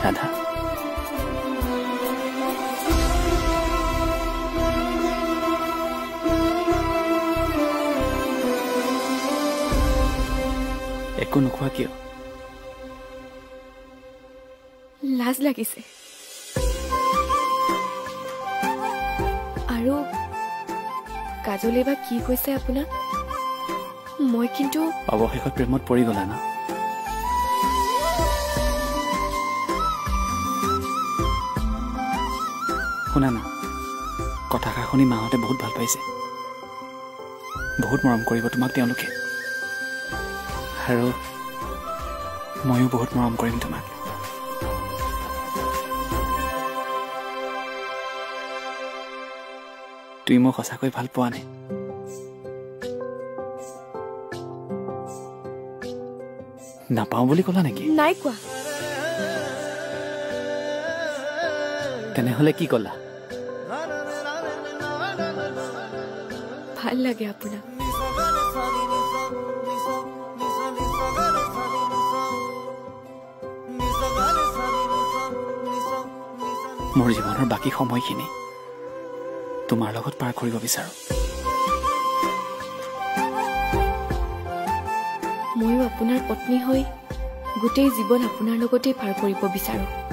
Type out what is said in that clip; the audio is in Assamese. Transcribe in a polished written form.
ৰাধা একো নোখোৱা কিয় লাজ লাগিছে আৰু কাজলে বা কি কৈছে আপোনাক মই কিন্তু অৱশেষত প্ৰেমত পৰি গলা না শুনা না কথাষাৰ শুনি মাহঁতে বহুত ভাল পাইছে বহুত মৰম কৰিব তোমাক তেওঁলোকে আৰু ময়ো বহুত মৰম কৰিম তোমাক তুমি মোক সঁচাকৈ ভাল পোৱা নাই নাপাওঁ বুলি ক'লা নেকি নাই কোৱা তেনেহ'লে কি ক'লা ভাল লাগে আপোনাক মোৰ জীৱনৰ বাকী সময়খিনি তোমাৰ লগত পাৰ কৰিব বিচাৰো ময়ো আপোনাৰ পত্নী হৈ গোটেই জীৱন আপোনাৰ লগতেই পাৰ কৰিব বিচাৰো